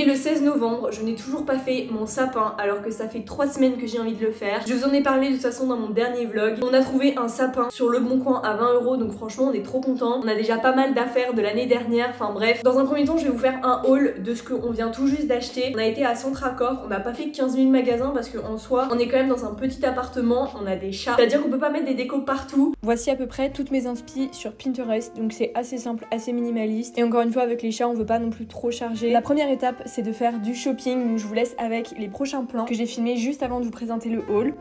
est le 16 novembre, je n'ai toujours pas fait mon sapin alors que ça fait 3 semaines que j'ai envie de le faire. Je vous en ai parlé de toute façon dans mon dernier vlog. On a trouvé un sapin sur Le Bon Coin à 20 €, donc franchement on est trop contents. On a déjà pas mal d'affaires de l'année dernière, enfin bref. Dans un premier temps je vais vous faire un haul de ce qu'on vient tout juste d'acheter. On a été à Centracor, on n'a pas fait 15 000 magasins parce qu'en soi on est quand même dans un petit appartement, on a des chats, c'est-à-dire qu'on peut pas mettre des décos partout. Voici à peu près toutes mes inspi sur Pinterest, donc c'est assez simple, assez minimaliste. Et encore une fois avec les chats on veut pas non plus trop charger. La première étape c'est de faire du shopping, donc je vous laisse avec les prochains plans que j'ai filmés juste avant de vous présenter le haul.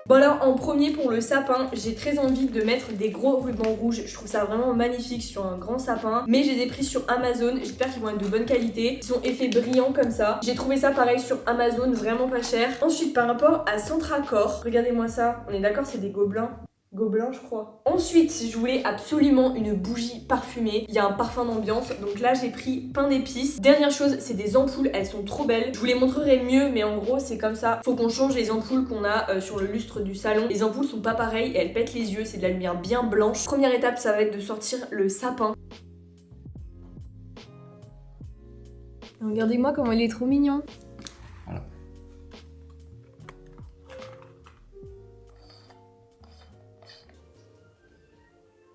Bon alors en premier pour le sapin, j'ai très envie de mettre des gros rubans rouges. Je trouve ça vraiment magnifique sur un grand sapin. Mais j'ai des prix sur Amazon, j'espère qu'ils vont être de bonne qualité. Ils sont effets brillants comme ça. J'ai trouvé ça pareil sur Amazon, vraiment pas cher. Ensuite par rapport à Centracor, regardez-moi ça. On est d'accord, c'est des gobelins. Gobelin je crois. Ensuite je voulais absolument une bougie parfumée. Il y a un parfum d'ambiance, donc là j'ai pris pain d'épices. Dernière chose, c'est des ampoules, elles sont trop belles. Je vous les montrerai mieux, mais en gros c'est comme ça. Faut qu'on change les ampoules qu'on a sur le lustre du salon. Les ampoules sont pas pareilles et elles pètent les yeux, c'est de la lumière bien blanche. Première étape ça va être de sortir le sapin. Regardez-moi comment il est trop mignon.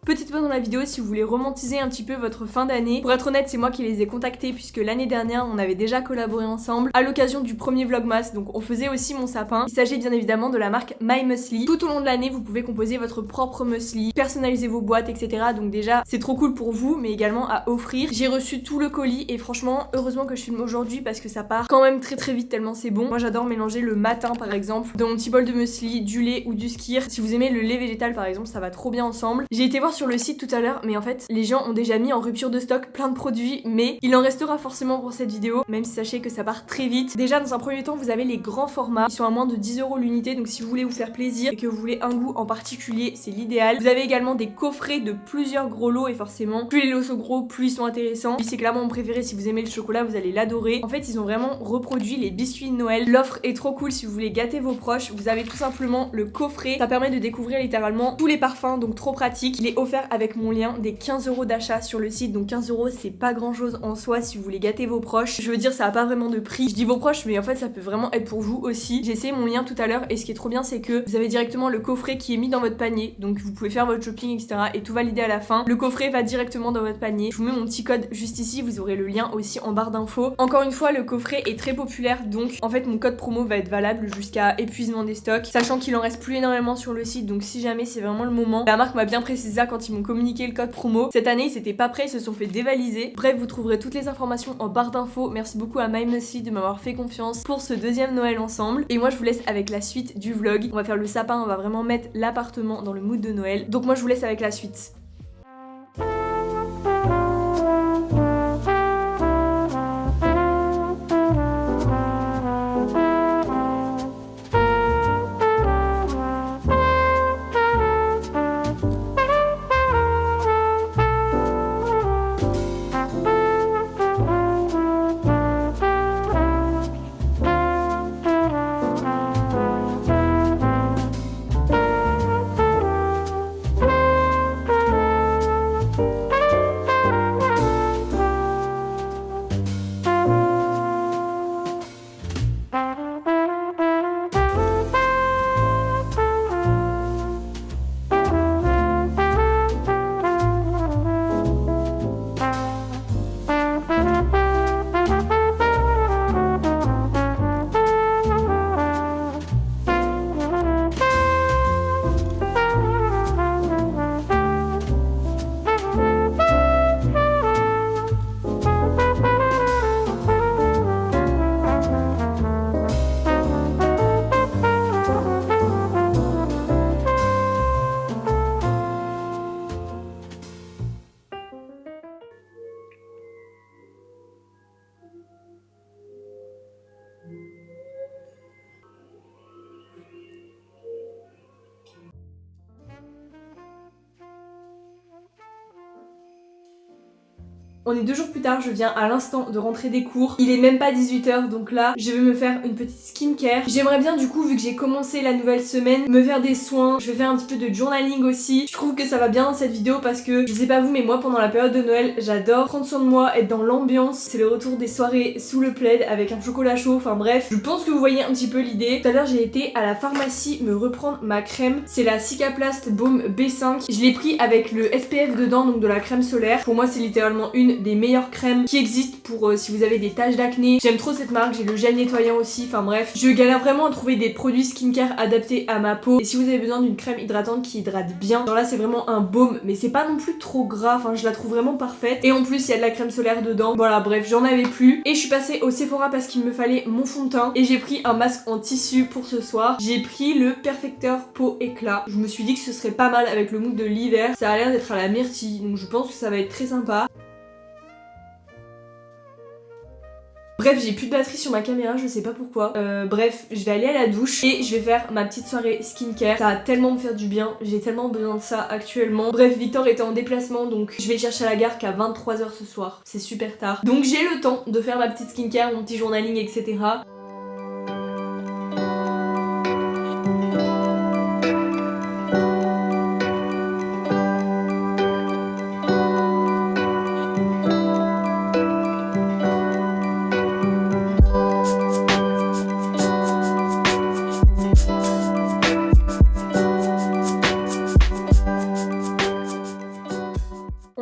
Petite pause dans la vidéo si vous voulez romantiser un petit peu votre fin d'année. Pour être honnête, c'est moi qui les ai contactés puisque l'année dernière, on avait déjà collaboré ensemble à l'occasion du premier vlogmas. Donc on faisait aussi mon sapin. Il s'agit bien évidemment de la marque My Muesli. Tout au long de l'année, vous pouvez composer votre propre muesli, personnaliser vos boîtes, etc. Donc déjà, c'est trop cool pour vous, mais également à offrir. J'ai reçu tout le colis et franchement, heureusement que je filme aujourd'hui parce que ça part quand même très vite tellement c'est bon. Moi, j'adore mélanger le matin par exemple dans mon petit bol de muesli, du lait ou du skyr. Si vous aimez le lait végétal par exemple, ça va trop bien ensemble. J'ai été voir sur le site tout à l'heure, mais en fait les gens ont déjà mis en rupture de stock plein de produits, mais il en restera forcément pour cette vidéo, même si sachez que ça part très vite. Déjà dans un premier temps vous avez les grands formats, ils sont à moins de 10 € l'unité, donc si vous voulez vous faire plaisir et que vous voulez un goût en particulier, c'est l'idéal. Vous avez également des coffrets de plusieurs gros lots et forcément plus les lots sont gros, plus ils sont intéressants. Lui c'est clairement mon préféré, si vous aimez le chocolat vous allez l'adorer. En fait ils ont vraiment reproduit les biscuits de Noël. L'offre est trop cool si vous voulez gâter vos proches. Vous avez tout simplement le coffret, ça permet de découvrir littéralement tous les parfums, donc trop pratique. Il est offert avec mon lien des 15 € d'achat sur le site, donc 15 € c'est pas grand chose en soi si vous voulez gâter vos proches. Je veux dire ça a pas vraiment de prix, je dis vos proches mais en fait ça peut vraiment être pour vous aussi. J'ai essayé mon lien tout à l'heure et ce qui est trop bien c'est que vous avez directement le coffret qui est mis dans votre panier, donc vous pouvez faire votre shopping etc et tout valider à la fin. Le coffret va directement dans votre panier. Je vous mets mon petit code juste ici, vous aurez le lien aussi en barre d'infos. Encore une fois le coffret est très populaire, donc en fait mon code promo va être valable jusqu'à épuisement des stocks, sachant qu'il en reste plus énormément sur le site, donc si jamais c'est vraiment le moment. La marque m'a bien précisé ça quand ils m'ont communiqué le code promo. Cette année ils étaient pas prêts, ils se sont fait dévaliser. Bref, vous trouverez toutes les informations en barre d'infos. Merci beaucoup à My Muesli de m'avoir fait confiance pour ce deuxième Noël ensemble. Et moi je vous laisse avec la suite du vlog. On va faire le sapin, on va vraiment mettre l'appartement dans le mood de Noël. Donc moi je vous laisse avec la suite. On est 2 jours plus tard, je viens à l'instant de rentrer des cours. Il est même pas 18h, donc là, je vais me faire une petite skincare. J'aimerais bien du coup, vu que j'ai commencé la nouvelle semaine, me faire des soins. Je vais faire un petit peu de journaling aussi. Je trouve que ça va bien dans cette vidéo parce que, je sais pas vous, mais moi pendant la période de Noël, j'adore prendre soin de moi, être dans l'ambiance. C'est le retour des soirées sous le plaid avec un chocolat chaud, enfin bref. Je pense que vous voyez un petit peu l'idée. Tout à l'heure, j'ai été à la pharmacie me reprendre ma crème. C'est la Cicaplast Baume B5. Je l'ai pris avec le SPF dedans, donc de la crème solaire. Pour moi, c'est littéralement une des meilleures crèmes qui existent pour si vous avez des taches d'acné. J'aime trop cette marque, j'ai le gel nettoyant aussi, enfin bref. Je galère vraiment à trouver des produits skincare adaptés à ma peau. Et si vous avez besoin d'une crème hydratante qui hydrate bien, genre là c'est vraiment un baume, mais c'est pas non plus trop gras, enfin je la trouve vraiment parfaite. Et en plus il y a de la crème solaire dedans. Voilà, bref, j'en avais plus. Et je suis passée au Sephora parce qu'il me fallait mon fond de teint. Et j'ai pris un masque en tissu pour ce soir. J'ai pris le Perfecteur Peau Éclat. Je me suis dit que ce serait pas mal avec le mood de l'hiver. Ça a l'air d'être à la myrtille, donc je pense que ça va être très sympa. Bref, j'ai plus de batterie sur ma caméra, je sais pas pourquoi. Bref, je vais aller à la douche et je vais faire ma petite soirée skincare. Ça va tellement me faire du bien, j'ai tellement besoin de ça actuellement. Bref, Victor était en déplacement, donc je vais le chercher à la gare qu'à 23h ce soir. C'est super tard. Donc j'ai le temps de faire ma petite skincare, mon petit journaling, etc.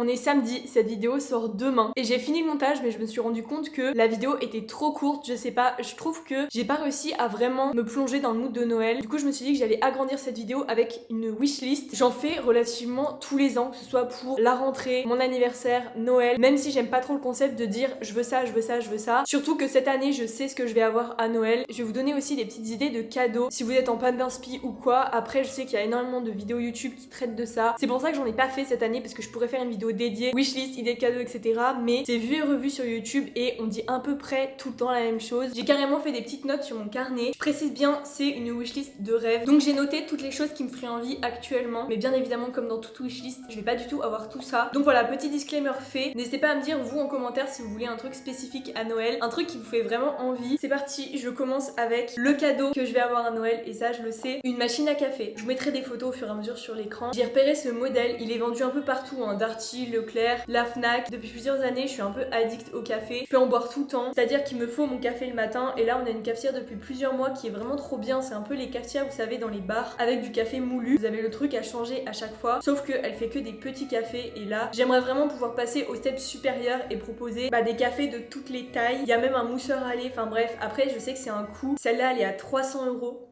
On est samedi, cette vidéo sort demain et j'ai fini le montage mais je me suis rendu compte que la vidéo était trop courte, je sais pas, je trouve que j'ai pas réussi à vraiment me plonger dans le mood de Noël. Du coup je me suis dit que j'allais agrandir cette vidéo avec une wishlist. J'en fais relativement tous les ans, que ce soit pour la rentrée, mon anniversaire, Noël, même si j'aime pas trop le concept de dire je veux ça, je veux ça, je veux ça. Surtout que cette année je sais ce que je vais avoir à Noël. Je vais vous donner aussi des petites idées de cadeaux si vous êtes en panne d'inspi ou quoi. Après je sais qu'il y a énormément de vidéos YouTube qui traitent de ça. C'est pour ça que j'en ai pas fait cette année parce que je pourrais faire une vidéo dédiée, wishlist, idées de cadeaux, etc. Mais c'est vu et revu sur YouTube et on dit à peu près tout le temps la même chose. J'ai carrément fait des petites notes sur mon carnet. Je précise bien, c'est une wishlist de rêve. Donc j'ai noté toutes les choses qui me feraient envie actuellement. Mais bien évidemment, comme dans toute wishlist, je vais pas du tout avoir tout ça. Donc voilà, petit disclaimer fait. N'hésitez pas à me dire, vous en commentaire, si vous voulez un truc spécifique à Noël, un truc qui vous fait vraiment envie. C'est parti, je commence avec le cadeau que je vais avoir à Noël, et ça je le sais, une machine à café. Je vous mettrai des photos au fur et à mesure sur l'écran. J'ai repéré ce modèle, il est vendu un peu partout, hein, Darty, Leclerc, la Fnac. Depuis plusieurs années, je suis un peu addict au café. Je peux en boire tout le temps, c'est-à-dire qu'il me faut mon café le matin. Et là, on a une cafetière depuis plusieurs mois qui est vraiment trop bien. C'est un peu les cafetières, vous savez, dans les bars, avec du café moulu. Vous avez le truc à changer à chaque fois, sauf qu'elle fait que des petits cafés. Et là, j'aimerais vraiment pouvoir passer au step supérieur et proposer des cafés de toutes les tailles. Il y a même un mousseur à lait, enfin bref. Après, je sais que c'est un coût. Celle-là, elle est à 300 €.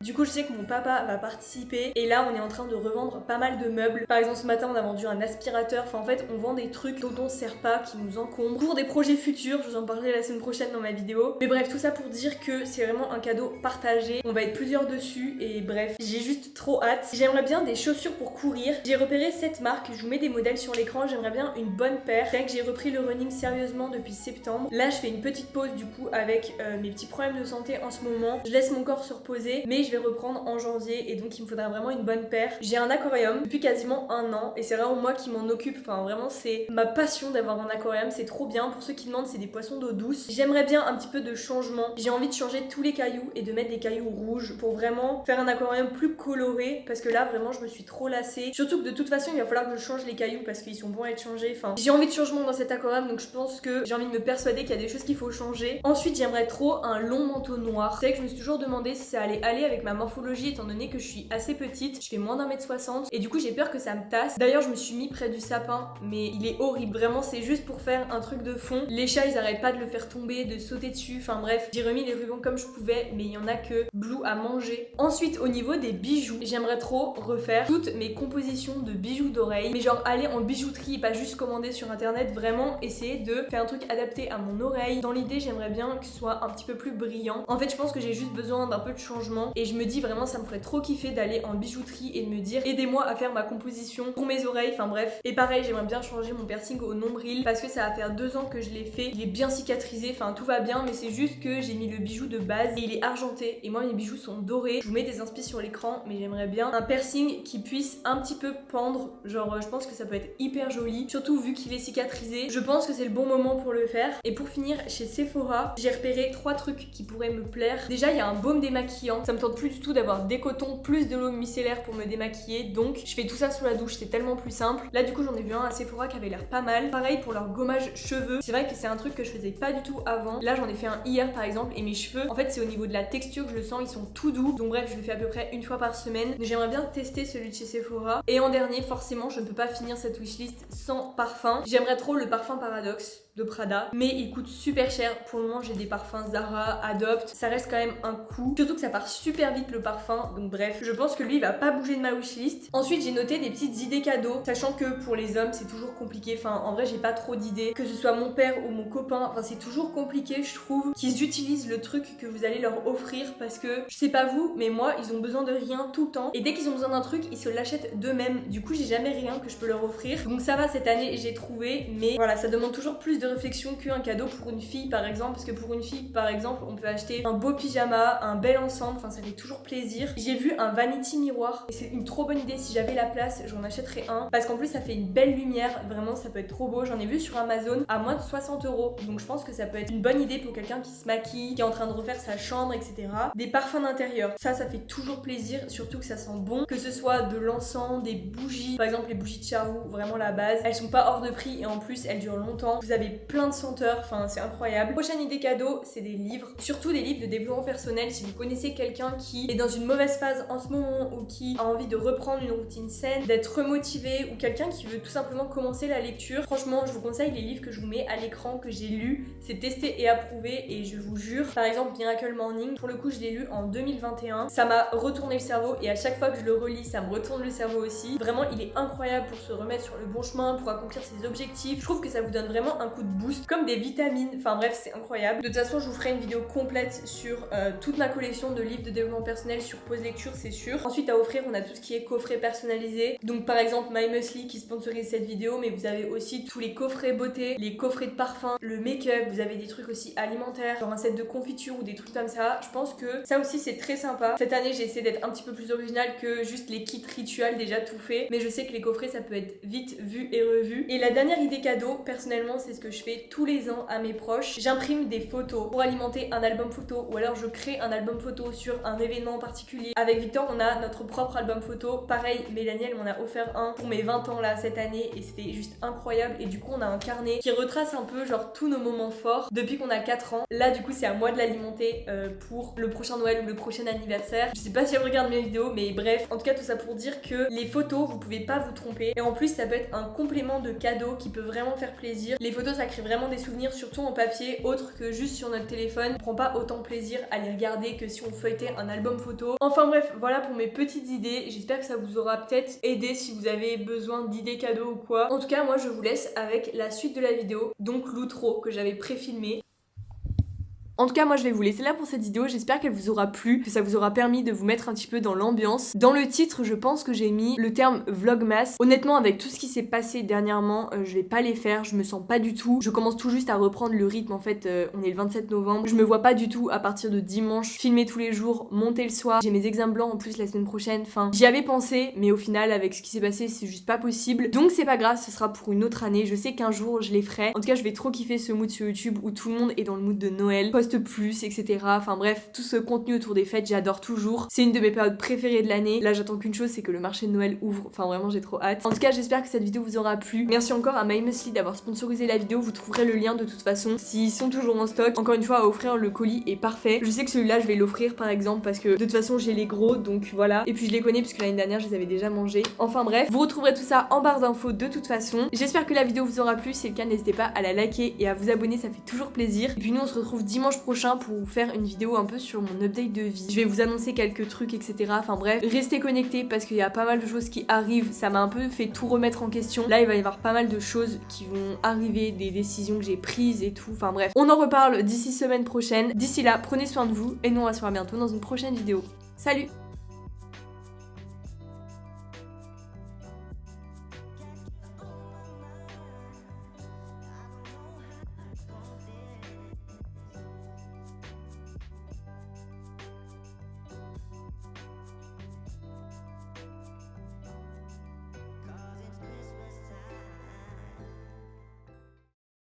Du coup je sais que mon papa va participer et là on est en train de revendre pas mal de meubles. Par exemple ce matin on a vendu un aspirateur, enfin en fait on vend des trucs dont on sert pas, qui nous encombrent pour des projets futurs, je vous en parlerai la semaine prochaine dans ma vidéo. Mais bref, tout ça pour dire que c'est vraiment un cadeau partagé, on va être plusieurs dessus et bref, j'ai juste trop hâte. J'aimerais bien des chaussures pour courir, j'ai repéré cette marque, je vous mets des modèles sur l'écran, j'aimerais bien une bonne paire. C'est vrai que j'ai repris le running sérieusement depuis septembre. Là je fais une petite pause du coup avec mes petits problèmes de santé en ce moment, je laisse mon corps se reposer mais je vais reprendre en janvier et donc il me faudra vraiment une bonne paire. J'ai un aquarium depuis quasiment un an et c'est vraiment moi qui m'en occupe, enfin vraiment c'est ma passion d'avoir un aquarium, c'est trop bien. Pour ceux qui demandent, c'est des poissons d'eau douce. J'aimerais bien un petit peu de changement, j'ai envie de changer tous les cailloux et de mettre des cailloux rouges pour vraiment faire un aquarium plus coloré parce que là vraiment je me suis trop lassée. Surtout que de toute façon il va falloir que je change les cailloux parce qu'ils sont bons à être changés, enfin j'ai envie de changement dans cet aquarium donc je pense que j'ai envie de me persuader qu'il y a des choses qu'il faut changer. Ensuite j'aimerais trop un long manteau noir. C'est vrai que je me suis toujours demandé si ça allait aller avec ma morphologie étant donné que je suis assez petite, je fais moins d'1m60 et du coup j'ai peur que ça me tasse. D'ailleurs je me suis mis près du sapin mais il est horrible, vraiment c'est juste pour faire un truc de fond. Les chats ils arrêtent pas de le faire tomber, de sauter dessus, enfin bref, j'ai remis les rubans comme je pouvais mais il y en a que Blue à manger. Ensuite au niveau des bijoux, j'aimerais trop refaire toutes mes compositions de bijoux d'oreilles, mais genre aller en bijouterie et pas juste commander sur internet, vraiment essayer de faire un truc adapté à mon oreille. Dans l'idée j'aimerais bien que ce soit un petit peu plus brillant. En fait je pense que j'ai juste besoin d'un peu de changement et je me dis vraiment ça me ferait trop kiffer d'aller en bijouterie et de me dire aidez-moi à faire ma composition pour mes oreilles, enfin bref. Et pareil, j'aimerais bien changer mon piercing au nombril parce que ça va faire 2 ans que je l'ai fait, il est bien cicatrisé, enfin tout va bien, mais c'est juste que j'ai mis le bijou de base et il est argenté et moi mes bijoux sont dorés. Je vous mets des inspi sur l'écran, mais j'aimerais bien un piercing qui puisse un petit peu pendre, genre je pense que ça peut être hyper joli, surtout vu qu'il est cicatrisé. Je pense que c'est le bon moment pour le faire. Et pour finir, chez Sephora, j'ai repéré 3 trucs qui pourraient me plaire. Déjà, il y a un baume démaquillant. Ça me tente plus du tout d'avoir des cotons plus de l'eau micellaire pour me démaquiller, donc je fais tout ça sous la douche, c'est tellement plus simple. Là du coup j'en ai vu un à Sephora qui avait l'air pas mal. Pareil pour leur gommage cheveux. C'est vrai que c'est un truc que je faisais pas du tout avant. Là j'en ai fait un hier par exemple et mes cheveux, en fait c'est au niveau de la texture que je le sens, ils sont tout doux. Donc bref, je le fais à peu près une fois par semaine. Mais j'aimerais bien tester celui de chez Sephora. Et en dernier, forcément, je ne peux pas finir cette wishlist sans parfum. J'aimerais trop le parfum Paradoxe de Prada, mais il coûte super cher. Pour le moment j'ai des parfums Zara, Adopt, ça reste quand même un coût, surtout que ça part super vite le parfum, donc bref, je pense que lui il va pas bouger de ma wishlist. Ensuite j'ai noté des petites idées cadeaux, sachant que pour les hommes c'est toujours compliqué, enfin en vrai j'ai pas trop d'idées, que ce soit mon père ou mon copain, enfin c'est toujours compliqué je trouve, qu'ils utilisent le truc que vous allez leur offrir, parce que je sais pas vous, mais moi ils ont besoin de rien tout le temps, et dès qu'ils ont besoin d'un truc ils se l'achètent d'eux-mêmes, du coup j'ai jamais rien que je peux leur offrir, donc ça va, cette année j'ai trouvé, mais voilà, ça demande toujours plus de réflexion qu'un cadeau pour une fille par exemple, parce que pour une fille par exemple on peut acheter un beau pyjama, un bel ensemble, enfin ça fait toujours plaisir. J'ai vu un vanity miroir et c'est une trop bonne idée, si j'avais la place j'en achèterais un, parce qu'en plus ça fait une belle lumière, vraiment ça peut être trop beau. J'en ai vu sur Amazon à moins de 60 €, donc je pense que ça peut être une bonne idée pour quelqu'un qui se maquille, qui est en train de refaire sa chambre, etc. Des parfums d'intérieur, ça fait toujours plaisir, surtout que ça sent bon, que ce soit de l'encens, des bougies, par exemple les bougies de Charou, vraiment la base, elles sont pas hors de prix et en plus elles durent longtemps, vous avez plein de senteurs, enfin c'est incroyable. Prochaine idée cadeau, c'est des livres, surtout des livres de développement personnel. Si vous connaissez quelqu'un qui est dans une mauvaise phase en ce moment ou qui a envie de reprendre une routine saine, d'être remotivé, ou quelqu'un qui veut tout simplement commencer la lecture, franchement je vous conseille les livres que je vous mets à l'écran, que j'ai lus, c'est testé et approuvé et je vous jure, par exemple Miracle Morning, pour le coup je l'ai lu en 2021, ça m'a retourné le cerveau et à chaque fois que je le relis ça me retourne le cerveau aussi. Vraiment il est incroyable pour se remettre sur le bon chemin, pour accomplir ses objectifs. Je trouve que ça vous donne vraiment un coup de boost, comme des vitamines, enfin bref c'est incroyable. De toute façon je vous ferai une vidéo complète sur toute ma collection de livres de développement personnel sur Pause Lecture, c'est sûr. Ensuite à offrir on a tout ce qui est coffret personnalisé, donc par exemple My Musli qui sponsorise cette vidéo, mais vous avez aussi tous les coffrets beauté, les coffrets de parfum, le make-up, vous avez des trucs aussi alimentaires, genre un set de confiture ou des trucs comme ça. Je pense que ça aussi c'est très sympa. Cette année j'ai essayé d'être un petit peu plus originale que juste les kits rituels déjà tout fait, mais je sais que les coffrets ça peut être vite vu et revu. Et la dernière idée cadeau, personnellement c'est ce que je fais tous les ans à mes proches, j'imprime des photos pour alimenter un album photo, ou alors je crée un album photo sur un événement en particulier. Avec Victor on a notre propre album photo, pareil Mélanie elle m'en a offert un pour mes 20 ans là cette année et c'était juste incroyable. Et du coup on a un carnet qui retrace un peu genre tous nos moments forts depuis qu'on a 4 ans. Là du coup c'est à moi de l'alimenter pour le prochain Noël ou le prochain anniversaire. Je sais pas si elle regarde mes vidéos, mais bref, en tout cas tout ça pour dire que les photos vous pouvez pas vous tromper, et en plus ça peut être un complément de cadeau qui peut vraiment faire plaisir. Les photos ça crée vraiment des souvenirs, surtout en papier, autre que juste sur notre téléphone. On prend pas autant plaisir à les regarder que si on feuilletait un album photo. Enfin bref, voilà pour mes petites idées, j'espère que ça vous aura peut-être aidé si vous avez besoin d'idées cadeaux ou quoi. En tout cas moi je vous laisse avec la suite de la vidéo, donc l'outro que j'avais pré-filmé. En tout cas, moi je vais vous laisser là pour cette vidéo, j'espère qu'elle vous aura plu, que ça vous aura permis de vous mettre un petit peu dans l'ambiance. Dans le titre, je pense que j'ai mis le terme vlogmas. Honnêtement, avec tout ce qui s'est passé dernièrement, je vais pas les faire, je me sens pas du tout. Je commence tout juste à reprendre le rythme, en fait, on est le 27 novembre. Je me vois pas du tout à partir de dimanche, filmer tous les jours, monter le soir. J'ai mes examens blancs en plus la semaine prochaine, enfin, j'y avais pensé, mais au final, avec ce qui s'est passé, c'est juste pas possible. Donc c'est pas grave, ce sera pour une autre année, je sais qu'un jour je les ferai. En tout cas, je vais trop kiffer ce mood sur YouTube où tout le monde est dans le mood de Noël, plus, etc. Enfin bref, tout ce contenu autour des fêtes, j'adore toujours. C'est une de mes périodes préférées de l'année. Là, j'attends qu'une chose, c'est que le marché de Noël ouvre. Enfin vraiment, j'ai trop hâte. En tout cas, j'espère que cette vidéo vous aura plu. Merci encore à My Musli d'avoir sponsorisé la vidéo. Vous trouverez le lien de toute façon s'ils sont toujours en stock. Encore une fois, à offrir, le colis est parfait. Je sais que celui-là, je vais l'offrir par exemple parce que de toute façon, j'ai les gros, donc voilà. Et puis je les connais puisque l'année dernière, je les avais déjà mangés. Enfin bref, vous retrouverez tout ça en barre d'infos de toute façon. J'espère que la vidéo vous aura plu. Si c'est le cas, n'hésitez pas à la liker et à vous abonner, ça fait toujours plaisir. Et puis nous, on se retrouve dimanche prochain pour vous faire une vidéo un peu sur mon update de vie. Je vais vous annoncer quelques trucs, etc. Enfin bref, restez connectés parce qu'il y a pas mal de choses qui arrivent. Ça m'a un peu fait tout remettre en question. Là, il va y avoir pas mal de choses qui vont arriver, des décisions que j'ai prises et tout. Enfin bref, on en reparle d'ici semaine prochaine. D'ici là, prenez soin de vous et nous on va se voir bientôt dans une prochaine vidéo. Salut!